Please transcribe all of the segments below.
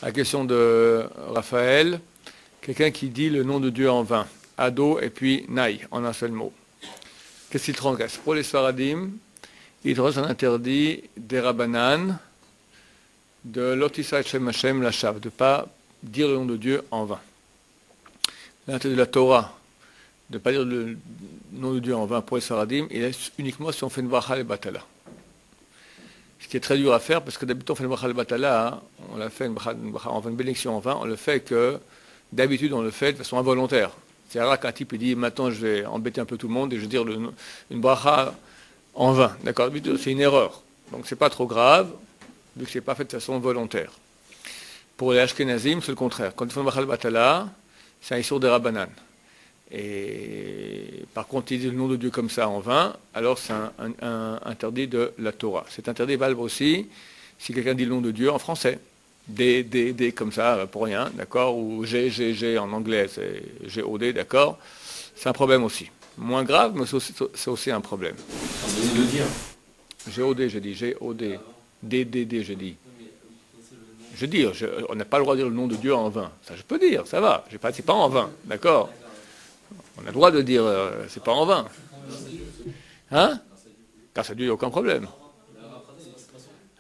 La question de Raphaël, quelqu'un qui dit le nom de Dieu en vain, Ado et puis Naï, en un seul mot. Qu'est-ce qu'il transgresse? Pour les Sfaradim, il transgresse un interdit des Rabbanan de l'Otisa Shem Hashem Lashav, de ne pas dire le nom de Dieu en vain. L'interdit de la Torah, de ne pas dire le nom de Dieu en vain pour les Sfaradim, il est uniquement si on fait une bracha le batala. Ce qui est très dur à faire, parce que d'habitude on fait une bracha le batala, on l'a fait une bracha en vain, une bénédiction en vain, on le fait que, d'habitude on le fait de façon involontaire. C'est rare qu'un type dit maintenant je vais embêter un peu tout le monde et je vais dire une bracha en vain. D'accord? C'est une erreur. Donc c'est pas trop grave, vu que c'est pas fait de façon volontaire. Pour les Ashkenazim, c'est le contraire. Quand ils font une bracha le batala, c'est un issur de Rabbanan. Et par contre, ils disent le nom de Dieu comme ça en vain, alors c'est un interdit de la Torah. C'est interdit valable aussi si quelqu'un dit le nom de Dieu en français. D comme ça, pour rien, d'accord, ou G en anglais, c'est G-O-D, d'accord, c'est un problème aussi. Moins grave, mais c'est aussi un problème. De dire. G-O-D, j'ai dit, G-O-D, D, j'ai dit. Je dis, on n'a pas le droit de dire le nom de Dieu en vain. Ça, je peux dire, ça va, c'est pas en vain, d'accord. On a le droit de dire, c'est pas en vain. Hein? Grâce à Dieu, il n'y a aucun problème.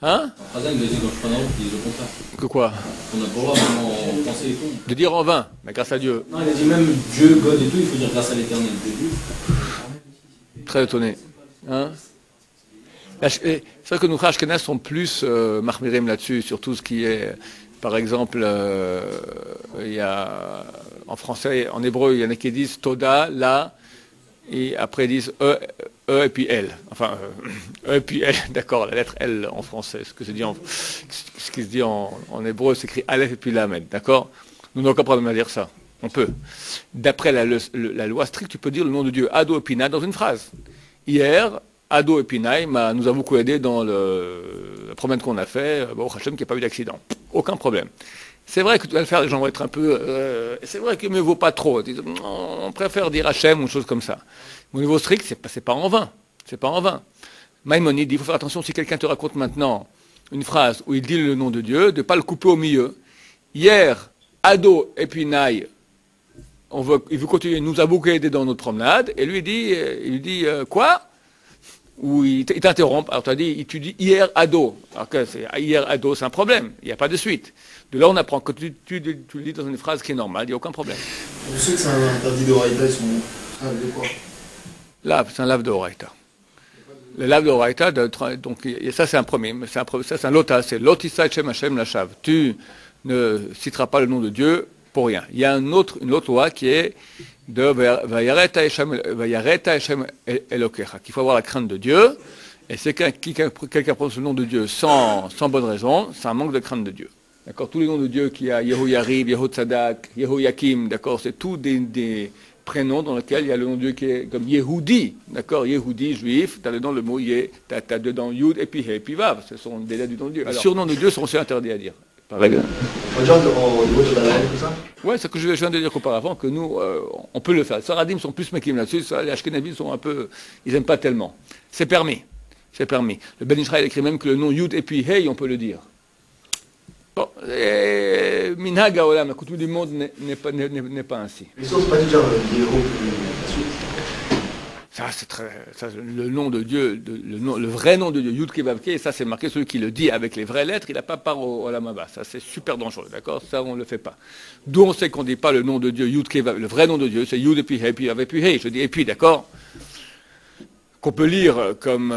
Hein? Que quoi? On a pas le droit vraiment en français et tout. De dire en vain, mais grâce à Dieu. Non, il a dit même Dieu, God et tout, il faut dire grâce à l'éternel. Très étonné. Hein? C'est vrai que nos Ashkenaz sont plus marmirim là-dessus, sur tout ce qui est, par exemple, il y a en français, en hébreu, il y en a qui disent Toda, la, et après ils disent E et puis L. Enfin, E et puis L, d'accord, la lettre L en français. Ce qui se dit en hébreu, c'est écrit Aleph et puis Lamed, d'accord? Nous n'avons aucun problème à dire ça. On peut. D'après la loi stricte, tu peux dire le nom de Dieu, Ado et Pina, dans une phrase. Hier, Ado et Pinaï nous a beaucoup aidé dans la promenade qu'on a fait, au Hachem, qui n'a pas eu d'accident. Aucun problème. C'est vrai que tu vas le faire, les gens vont être un peu... c'est vrai qu'il ne me vaut pas trop. On préfère dire Hachem ou une chose comme ça. Au niveau strict, c'est pas en vain. C'est pas en vain. Maïmonide dit, il faut faire attention si quelqu'un te raconte maintenant une phrase où il dit le nom de Dieu, de ne pas le couper au milieu. Hier, Ado et puis Naï, il veut continuer, il nous a beaucoup aidé dans notre promenade, et lui il dit quoi? Ou il t'interrompt, alors tu dis hier Ado. Alors que hier Ado, c'est un problème, il n'y a pas de suite. De là, on apprend que tu le dis dans une phrase qui est normale, il n'y a aucun problème. Je sais que c'est un interdit d'Oraïta, ils sont de quoi? Lave, c'est un lave d'Oraïta. Le lave d'Oraïta, donc ça c'est un premier, ça c'est un lota, c'est l'otisa Shem Hashem Lashav. Tu ne citeras pas le nom de Dieu pour rien. Il y a une autre loi qui est de Vayareta Hashem Elokecha, qu'il faut avoir la crainte de Dieu, et c'est quelqu'un prononce le nom de Dieu sans bonne raison, c'est un manque de crainte de Dieu. D'accord, tous les noms de Dieu qu'il y a, Yehoyarib, Yehotzadak, Yehoyakim, d'accord, c'est tous des prénoms dans lesquels il y a le nom de Dieu qui est comme Yehudi, d'accord, Yehudi, juif, tu as dedans le mot t'as dedans Yud et puis He, et puis Vav, ce sont des lettres du nom de Dieu. Les surnoms de Dieu sont aussi interdits à dire, par règle. On va dire au niveau de la langue, tout ça? Ouais, c'est ce que je viens de dire qu'auparavant, que nous, on peut le faire. Les Saradim sont plus mekim là-dessus, les Ashkenazim sont un peu, ils n'aiment pas tellement. C'est permis, c'est permis. Le Ben Israël écrit même que le nom Yud et puis Hey, on peut le dire. Bon, Minhag Haolam, la coutume du monde n'est pas ainsi. Les sources, pas dire Yehou, la suite. Le nom de Dieu, le vrai nom de Dieu, Yud Kevavke, ça c'est marqué, celui qui le dit avec les vraies lettres, il n'a pas part au Olamaba. Ça c'est super dangereux, d'accord? Ça on ne le fait pas. D'où on sait qu'on ne dit pas le nom de Dieu, Yud Kevavke, le vrai nom de Dieu, c'est Yud et puis He, puis avec puis He, je dis et puis, d'accord? Qu'on peut lire comme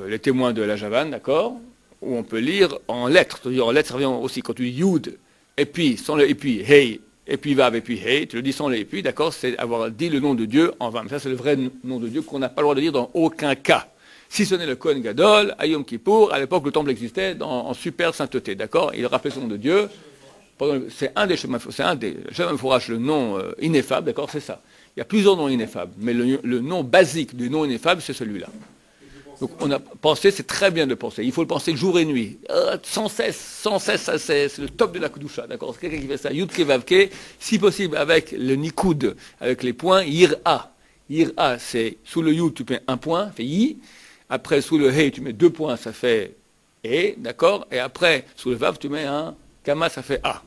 les témoins de la Javanne, d'accord? Ou on peut lire en lettres. C'est-à-dire en lettres, ça revient aussi quand tu dis Yud, et puis, sans le et puis, Hey, et puis Vav, et puis Hey, tu le dis sans le et puis, d'accord, c'est avoir dit le nom de Dieu en vain. Mais ça, c'est le vrai nom de Dieu qu'on n'a pas le droit de dire dans aucun cas. Si ce n'est le Kohen Gadol, à Yom Kippour, à l'époque, le temple existait en super sainteté, d'accord? Il rappelait son nom de Dieu. C'est un des chemins fourrages, le nom ineffable, d'accord, c'est ça. Il y a plusieurs noms ineffables, mais le nom basique du nom ineffable, c'est celui-là. Donc on a pensé, c'est très bien de penser. Il faut le penser jour et nuit. Sans cesse, ça c'est le top de la Kedusha, d'accord? C'est quelqu'un qui fait ça. Yud Kevavke, si possible avec le Nikoud, avec les points, Yir'a. Yir'a, c'est sous le Yud, tu mets un point, fait Yi. Après, sous le He, tu mets 2 points, ça fait E, d'accord? Et après, sous le Vav, tu mets un Kama, ça fait A.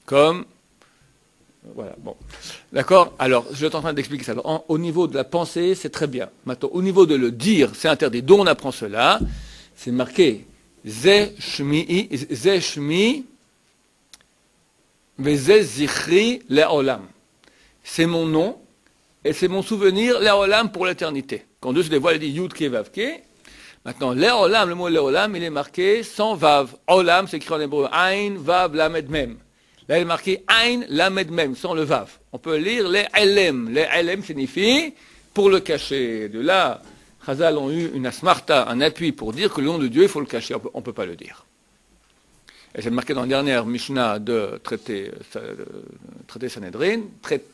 Comme, voilà, bon. D'accord? Alors, je suis en train d'expliquer ça. Alors, au niveau de la pensée, c'est très bien. Maintenant, au niveau de le dire, c'est interdit. D'où on apprend cela? C'est marqué Ze Shmi Veze Zichri Le'olam. C'est mon nom et c'est mon souvenir Le'olam pour l'éternité. Quand Dieu se dévoile, il dit Yud Ke Vav Ke. Maintenant, Le'olam, le mot Le'olam, il est marqué sans Vav. Olam, c'est écrit en hébreu Ain, Vav, Lamed Mem. Là, il est marqué Ain, Lamed Mem, sans le Vav. On peut lire les Elem. Les Elem signifie pour le cacher. De là, Chazal ont eu une asmarta, un appui pour dire que le nom de Dieu, il faut le cacher. On ne peut pas le dire. Et c'est marqué dans la dernière Mishnah de traité Sanhedrin,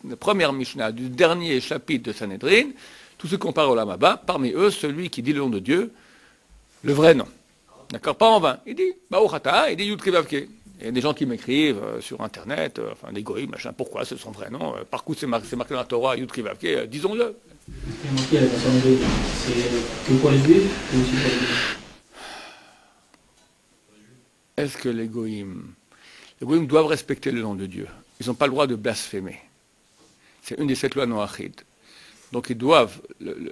la première Mishnah du dernier chapitre de Sanhedrin, tous ceux qu'on parle au Lamaba, parmi eux, celui qui dit le nom de Dieu, le vrai nom. D'accord? Pas en vain. Il dit, Baouchata, il dit Yud Ke Vav Ke. Il y a des gens qui m'écrivent sur Internet, enfin des goïs, machin, pourquoi c'est son vrai nom? Par contre, c'est marqué dans la Torah, Yud Ke Vav Ke, disons-le. C'est marqué à la version anglaise. C'est que pour les juifs ou aussi pour les juifs? Est-ce que les goïms doivent respecter le nom de Dieu? Ils n'ont pas le droit de blasphémer. C'est une des 7 lois noachides. Donc ils doivent,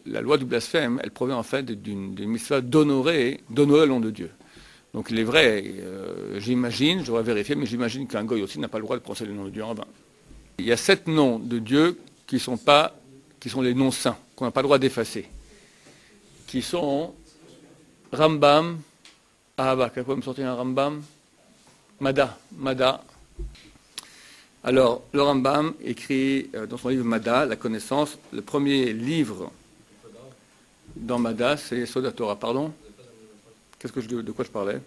la loi du blasphème, elle provient en fait d'une mitzvah d'honorer le nom de Dieu. Donc il est vrai, j'imagine, j'aurais vérifié, mais j'imagine qu'un goy aussi n'a pas le droit de prononcer le nom de Dieu en vain. Il y a 7 noms de Dieu qui sont les noms saints, qu'on n'a pas le droit d'effacer, qui sont Rambam, Ahava, quelqu'un peut me sortir un Rambam? Mada. Alors, le Rambam écrit dans son livre Mada, la connaissance, le premier livre dans Mada, c'est Soda Torah, pardon? De quoi je parlais?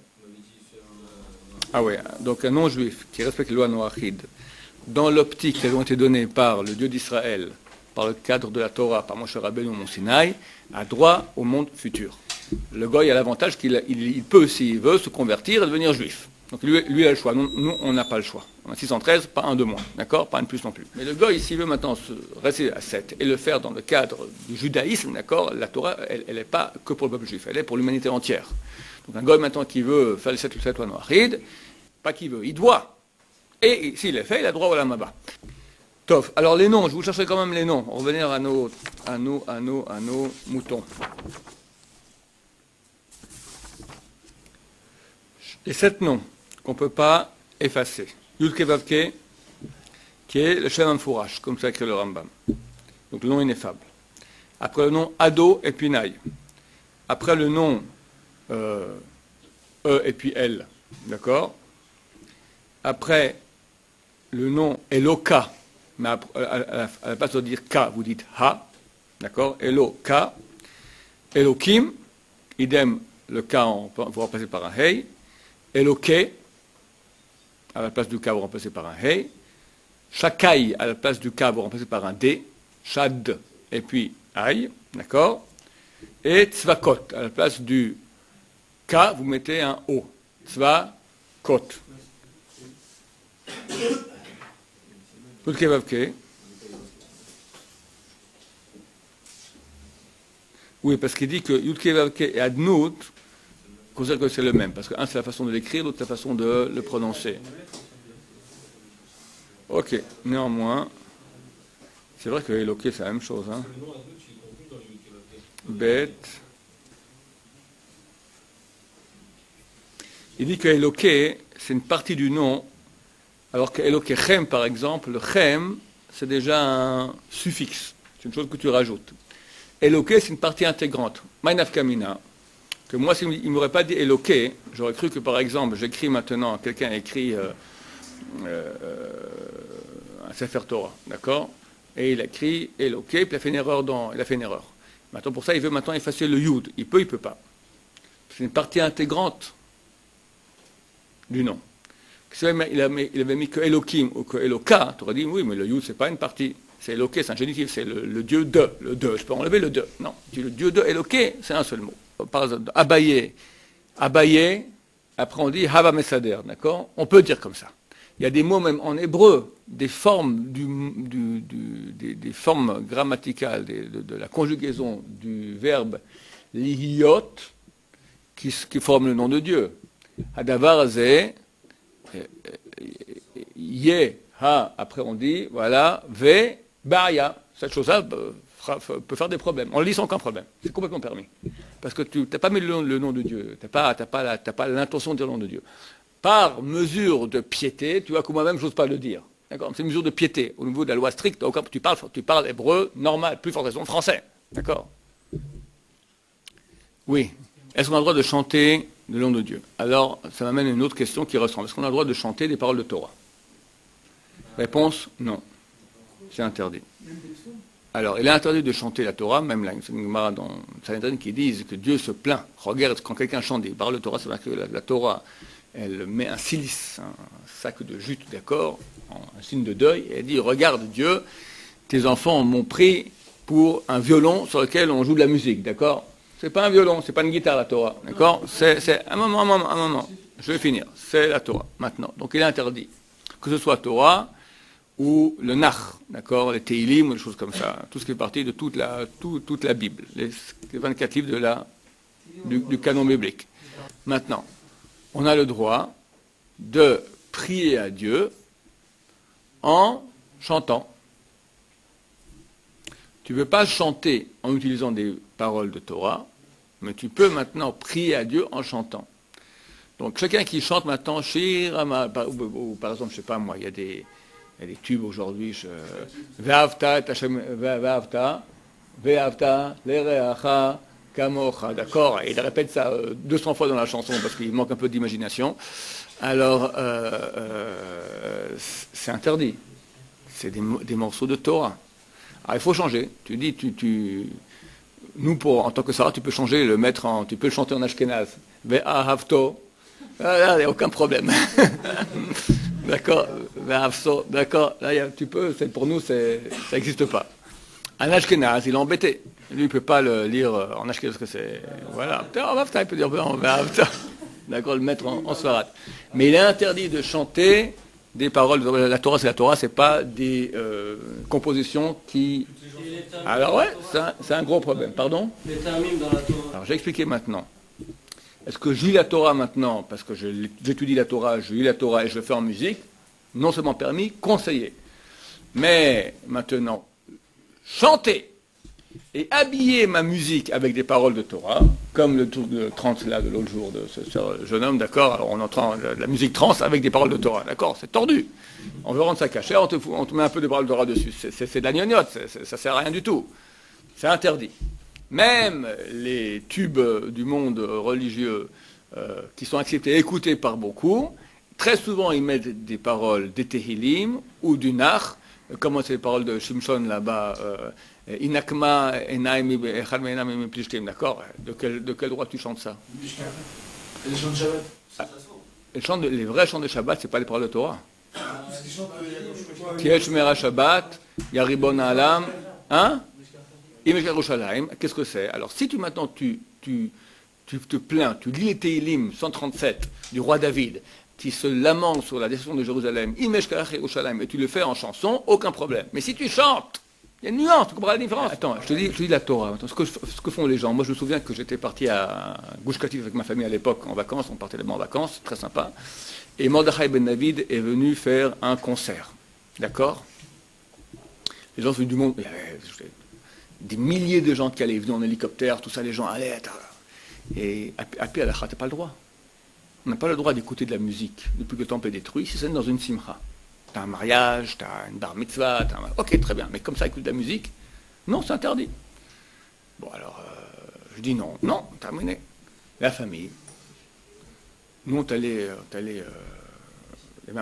Ah oui, donc un non-juif qui respecte les lois noachides, dans l'optique qu'elles ont été données par le Dieu d'Israël, par le cadre de la Torah, par Moshe Rabbeinu au Mont Sinaï, a droit au monde futur. Le goy a l'avantage qu'il peut, s'il veut, se convertir et devenir juif. Donc lui a le choix. Nous, on n'a pas le choix. On a 613, pas un de moins. D'accord? Pas un de plus non plus. Mais le goy, s'il veut maintenant rester à 7 et le faire dans le cadre du judaïsme, d'accord, la Torah, elle n'est pas que pour le peuple juif, elle est pour l'humanité entière. Donc un goy maintenant qui veut faire les 7 lois noachides, pas qu'il veut, il doit. Et s'il les fait, il a droit au lamaba. Tof. Alors les noms, je vous chercherai quand même les noms. On va revenir à nos moutons. Les 7 noms qu'on ne peut pas effacer. Yud Ke Vav Ke, qui est le Shem Amfourash, comme ça écrit le Rambam. Donc le nom ineffable. Après le nom Ado et puis Naï. Après le nom E et puis L. D'accord? Après le nom Eloka, mais à la place de dire K, vous dites Ha. D'accord? Eloka. Elokim, idem, le K, vous remplacez par un Hey. Eloké, à la place du K, vous remplacez par un Hey. Shakai, à la place du K, vous remplacez par un D. Shad, et puis Aïe, d'accord? Et Tzvakot, à la place du K, vous mettez un O. Tzvakot. Yud Ke Vav Ke. Oui, parce qu'il dit que Yud Ke Vav Ke et Adnout, considère que c'est le même, parce que un c'est la façon de l'écrire, l'autre c'est la façon de le prononcer. Ok, néanmoins, c'est vrai que Eloké c'est la même chose. Hein. Bête. Il dit que Eloké c'est une partie du nom, alors que Eloké Chem par exemple, le Chem c'est déjà un suffixe, c'est une chose que tu rajoutes. Eloké c'est une partie intégrante. Mainaf Kamina. Que moi, s'il ne m'aurait pas dit Eloké, j'aurais cru que, par exemple, j'écris maintenant, quelqu'un écrit un Sefer Torah, d'accord? Et il écrit Eloké, puis il a fait une erreur Maintenant, pour ça, il veut maintenant effacer le Yud. Il peut pas. C'est une partie intégrante du nom. Si il avait mis que Elokim ou que Eloka, tu aurais dit, oui, mais le Yud, c'est pas une partie. C'est Eloké, c'est un génitif, c'est le Dieu de. Le de, je peux enlever le de. Non, le Dieu de Eloké, c'est un seul mot. Par exemple, Abaye, après on dit Hava Mesader, d'accord? On peut dire comme ça. Il y a des mots même en hébreu, des formes, des formes grammaticales de la conjugaison du verbe lihiot qui forment le nom de Dieu. Hadavar ze Yé, ha, après on dit, voilà, ve, baya. Cette chose-là peut faire des problèmes. On le lit sans aucun problème. C'est complètement permis. Parce que tu n'as pas mis le nom de Dieu. Tu n'as pas l'intention de dire le nom de Dieu. Par mesure de piété, tu vois que moi-même, je n'ose pas le dire. D'accord? C'est une mesure de piété. Au niveau de la loi stricte, tu parles hébreu normal, plus fortement français. D'accord? Oui. Est-ce qu'on a le droit de chanter le nom de Dieu? Alors, ça m'amène à une autre question qui ressemble. Est-ce qu'on a le droit de chanter des paroles de Torah? Réponse, non. C'est interdit. Alors, il est interdit de chanter la Torah, même là, c'est une Gemara dans Sanhedrin qui disent que Dieu se plaint. Regarde, quand quelqu'un chante des paroles de Torah, c'est que la Torah, elle met un cilice, un sac de jute, d'accord, un signe de deuil, et elle dit, regarde Dieu, tes enfants m'ont pris pour un violon sur lequel on joue de la musique, d'accord? C'est pas un violon, c'est pas une guitare la Torah, d'accord? C'est un moment, je vais finir, c'est la Torah, maintenant. Donc il est interdit, que ce soit Torah, ou le Nach, d'accord, les Teilim, ou des choses comme ça, tout ce qui est parti de toute la Bible, les 24 livres du canon biblique. Maintenant, on a le droit de prier à Dieu en chantant. Tu ne peux pas chanter en utilisant des paroles de Torah, mais tu peux maintenant prier à Dieu en chantant. Donc quelqu'un qui chante maintenant Shirama, ou par exemple, je ne sais pas moi, il y a des tubes aujourd'hui, Ve'avta, Lereacha, Kamocha, d'accord? Et il répète ça 200 fois dans la chanson parce qu'il manque un peu d'imagination. Alors, c'est interdit. C'est des morceaux de Torah. Alors, il faut changer. Tu dis, nous, en tant que Sarah, tu peux changer, tu peux le chanter en ashkénaze. Ve'ahavto. Là, il n'y a aucun problème. D'accord, d'accord, là, tu peux, pour nous, ça n'existe pas. Un ashkénaze, il est embêté. Lui, il ne peut pas le lire en ashkénaze, parce que c'est, voilà, il peut dire, d'accord, le mettre en svarat. Mais il est interdit de chanter des paroles, la Torah, c'est pas des compositions qui... Alors ouais, c'est un gros problème, pardon? Alors, j'ai expliqué maintenant. Est-ce que je lis la Torah maintenant, parce que j'étudie la Torah, je lis la Torah et je le fais en musique? Non seulement permis, conseillé. Mais maintenant, chanter et habiller ma musique avec des paroles de Torah, comme le truc de trance là de l'autre jour de ce jeune homme, d'accord? Alors on entend la musique trance avec des paroles de Torah, d'accord? C'est tordu. On veut rendre ça caché, on te met un peu de paroles de Torah dessus. C'est de la gnognotte, ça sert à rien du tout. C'est interdit. Même les tubes du monde religieux qui sont acceptés et écoutés par beaucoup, très souvent ils mettent des paroles des Tehillim ou du Nach, comme c'est les paroles de Shimshon là-bas, Inakma Enaim Plishtim, d'accord? De quel droit tu chantes ça? Les chants de Shabbat. Les vrais chants de Shabbat, c'est pas les paroles de Torah. Ki Shmera Shabbat, Yaribon Alam, hein? Qu'est-ce que c'est? Alors, si maintenant tu te plains, tu lis les Tehillim 137 du roi David, qui se lamente sur la destruction de Jérusalem, et tu le fais en chanson, aucun problème. Mais si tu chantes, il y a une nuance, tu comprends la différence? Attends, je te dis la Torah. Attends, ce que font les gens, moi je me souviens que j'étais parti à Gush Katif avec ma famille à l'époque en vacances, on partait là-bas en vacances, très sympa, et Mordechai Ben David est venu faire un concert, d'accord? Les gens sont venus du monde, des milliers de gens qui allaient, venaient en hélicoptère, tout ça, les gens allaient. Et à pied à la tu n'as pas le droit. On n'a pas le droit d'écouter de la musique depuis que le temple est détruit, si c'est dans une simcha. Tu as un mariage, tu as une bar mitzvah, ok, très bien, mais comme ça, écoute de la musique, non, c'est interdit. Bon, alors, je dis non, terminé. La famille. Nous, on allait, il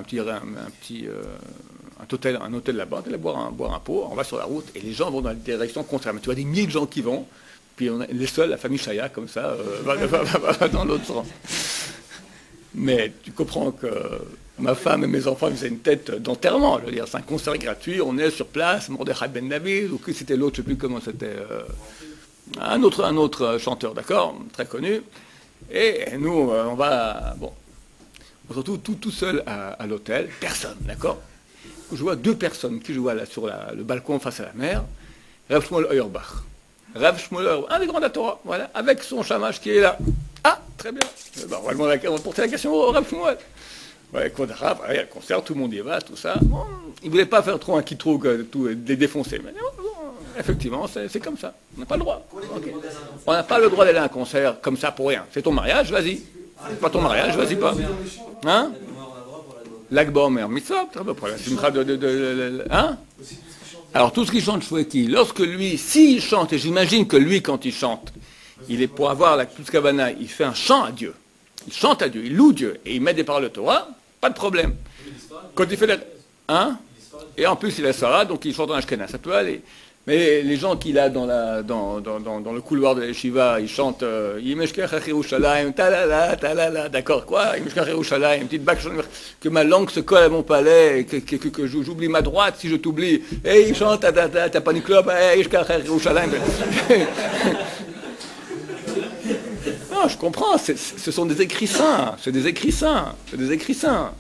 y avait un hôtel là-bas, on allait boire un pot, on va sur la route, et les gens vont dans la direction contraire. Mais tu vois des milliers de gens qui vont, puis les seuls, la famille Chaya, comme ça, va dans l'autre sens. Mais tu comprends que ma femme et mes enfants faisaient une tête d'enterrement. Je veux dire, c'est un concert gratuit, on est sur place, Mordechai Ben David, ou que c'était l'autre, je ne sais plus comment c'était, un autre chanteur, d'accord, très connu. Et nous, on va, bon, on se retrouve tout seul à l'hôtel, personne, d'accord? Je vois deux personnes qui jouent là sur le balcon face à la mer, Rav Shmuel Auerbach. Rav Shmuel Auerbach, un des grands de la Torah, voilà, avec son shamash qui est là. Ah, très bien. On va porter la question au Rav Shmuel. Ouais, Kodara, il y a le concert, tout le monde y va, tout ça. Bon, il ne voulait pas faire trop un quitroux, tout, les défoncer. Mais effectivement, c'est comme ça. On n'a pas le droit. Okay. On n'a pas le droit d'aller à un concert comme ça pour rien. C'est ton mariage, vas-y. C'est pas ton mariage, vas-y pas. Hein? L'Akbar Omer Mitzvah, hein? Alors tout ce qu'il chante Shoueki, lorsque lui, s'il chante, et j'imagine que lui, quand il chante, il est pour avoir la plus Kavana, il fait un chant à Dieu. Il chante à Dieu, il loue Dieu, et il met des paroles de Torah, pas de problème. Quand il fait la... Hein? Et en plus il a Sarah, donc il chante en Ashkenaz, ça peut aller. Mais les gens qu'il a dans le couloir de l'Eshiva, ils chantent Yimeshkech Yerushalayim, talala, talala, d'accord, quoi Yimeshkech Yerushalayim, une petite bague, que ma langue se colle à mon palais, que j'oublie ma droite si je t'oublie. Et ils chantent, t'as pas une clope, Yimeshkech Yerushalayim. Non, je comprends, ce sont des écrits saints, c'est des écrits saints, c'est des écrits saints.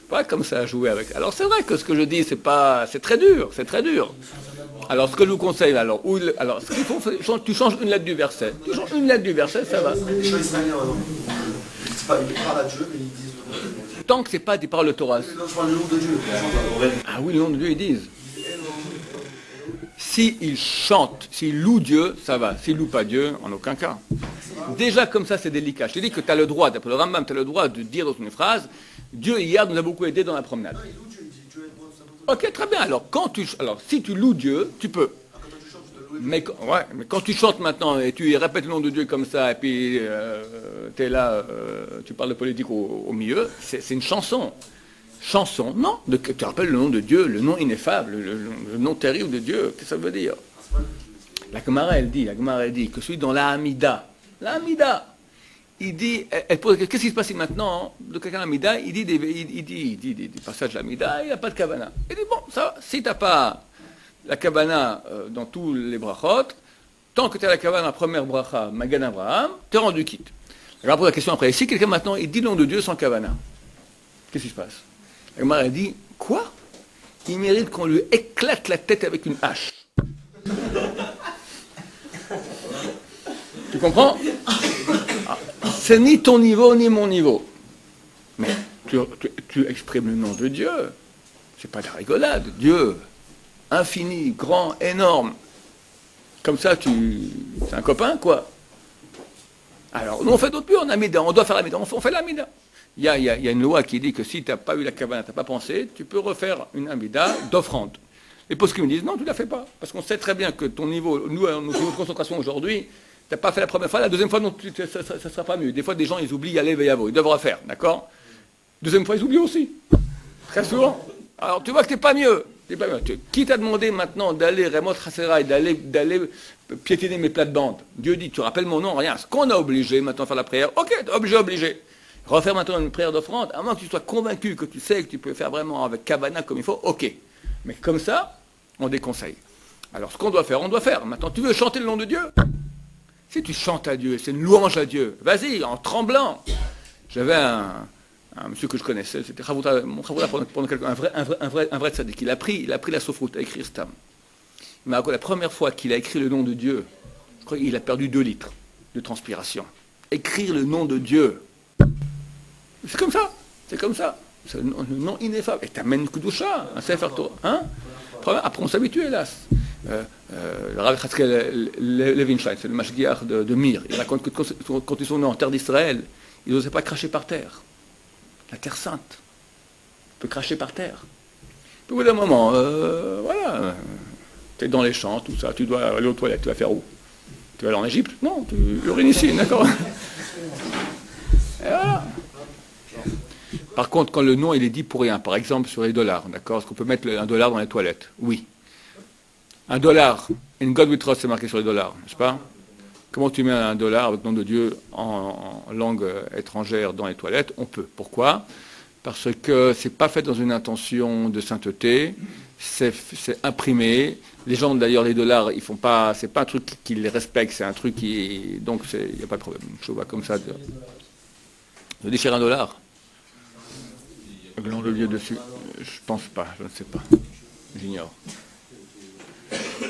Pas comme ça à jouer avec. Alors c'est vrai que ce que je dis, c'est très dur, c'est très dur. Alors ce que je vous conseille, alors ce qu'il faut, tu changes une lettre du verset. Tu changes une lettre du verset, ça va. Les chants israéliens, ils parlent à Dieu, mais ils disent... Tant que c'est pas des paroles de Torah. Non, je parle du nom de Dieu. Ah oui, le nom de Dieu, ils disent. S'ils chantent, s'ils louent Dieu, ça va. S'ils louent pas Dieu, en aucun cas. Déjà comme ça, c'est délicat. Je te dis que tu as le droit, d'après le Rambam, tu as le droit de dire dans une phrase, Dieu hier nous a beaucoup aidé dans la promenade. Ok, très bien. Alors, si tu loues Dieu, tu peux. Mais quand tu chantes maintenant et tu répètes le nom de Dieu comme ça, et puis tu es là, tu parles de politique au milieu, c'est une chanson. Chanson, non, tu rappelles le nom de Dieu, le nom ineffable, le nom terrible de Dieu, qu'est-ce que ça veut dire? La Gemara, elle dit que celui dans la Hamida, il dit, qu'est-ce qui se passe maintenant de quelqu'un l'Amida, il dit des passages de l'Amida, il n'a pas de Kavana. Il dit, bon, ça, si tu n'as pas la Kavana dans tous les brachot, tant que tu as la Kavana, la première bracha, Magan Abraham, tu es rendu quitte. Je vais poser la question après. Si quelqu'un maintenant, il dit le nom de Dieu sans Kavana, qu'est-ce qui se passe? La Gemara dit, quoi? Il mérite qu'on lui éclate la tête avec une hache. Tu comprends? C'est ni ton niveau, ni mon niveau. Mais tu exprimes le nom de Dieu. C'est pas de la rigolade. Dieu, infini, grand, énorme. Comme ça, c'est un copain, quoi. Alors, nous, on fait d'autres plus, on doit faire l'Amida, on fait l'Amida. Il y a une loi qui dit que si tu n'as pas eu la Kavana, tu n'as pas pensé, tu peux refaire une Amida d'offrande. Les postes me disent, non, tu ne la fais pas. Parce qu'on sait très bien que ton niveau, nous, notre niveau de concentration aujourd'hui, tu n'as pas fait la première fois, la deuxième fois, non, ça ne sera pas mieux. Des fois, des gens, ils oublient aller veillavo, ils doivent refaire, d'accord? Deuxième fois, ils oublient aussi. Très souvent. Alors, tu vois que tu n'es pas mieux. Qui t'a demandé maintenant d'aller Remot Chassera et d'aller piétiner mes plates-bandes? Dieu dit, tu rappelles mon nom, rien. Ce qu'on a obligé maintenant à faire la prière, ok, obligé. Refaire maintenant une prière d'offrande, à moins que tu sois convaincu que tu sais que tu peux faire vraiment avec Kavana comme il faut, ok. Mais comme ça, on déconseille. Alors, ce qu'on doit faire, on doit faire. Maintenant, tu veux chanter le nom de Dieu? Si tu chantes à Dieu, c'est une louange à Dieu. Vas-y, en tremblant. J'avais un monsieur que je connaissais, c'était mon Chavouta pendant quelques, un vrai tzaddik. Il a pris la sofroute à écrire Stam. Il m'a raconté la première fois qu'il a écrit le nom de Dieu, je crois qu'il a perdu 2 litres de transpiration. Écrire le nom de Dieu. C'est comme ça. C'est le nom ineffable. Et t'amènes Kudusha, un Sefer Torah. Hein? Après, on s'habitue, hélas. Le Rav Chatzkel Levinstein, c'est le Mashgiach de Mir. Il raconte que quand ils sont nés en terre d'Israël, ils n'osaient pas cracher par terre. La terre sainte. Tu peux cracher par terre. Puis au bout d'un moment, voilà. Tu es dans les champs, tout ça. Tu dois aller aux toilettes. Tu vas faire où? Tu vas aller en Égypte? Non, tu urines ici, d'accord? Et voilà. Par contre, quand le nom il est dit pour rien, par exemple sur les dollars, d'accord? Est-ce qu'on peut mettre un dollar dans les toilettes? Oui. Un dollar, in God we trust, c'est marqué sur les dollars, n'est-ce pas? Comment tu mets un dollar avec le nom de Dieu en langue étrangère dans les toilettes? On peut. Pourquoi? Parce que c'est pas fait dans une intention de sainteté, c'est imprimé. Les gens d'ailleurs, les dollars, ils font pas, c'est pas un truc qu'ils les respectent, c'est un truc qui, donc il n'y a pas de problème. Je vois comme ça. De déchirer un dollar? Le nom de Dieu dessus? Je pense pas, je ne sais pas. J'ignore.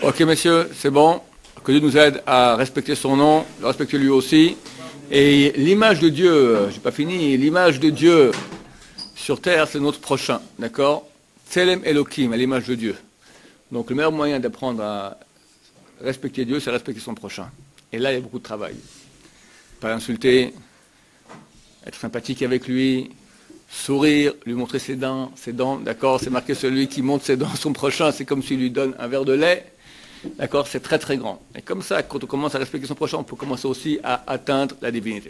Ok, messieurs, c'est bon. Que Dieu nous aide à respecter son nom, le respecter lui aussi. Et l'image de Dieu, j'ai pas fini, l'image de Dieu sur terre, c'est notre prochain, d'accord? Tselem Elohim, à l'image de Dieu. Donc le meilleur moyen d'apprendre à respecter Dieu, c'est respecter son prochain. Et là, il y a beaucoup de travail. Pas l'insulter, être sympathique avec lui, sourire, lui montrer ses dents, d'accord? C'est marqué celui qui montre ses dents à son prochain, c'est comme s'il lui donne un verre de lait. D'accord, c'est très très grand. Et comme ça, quand on commence à respecter son prochain, on peut commencer aussi à atteindre la divinité.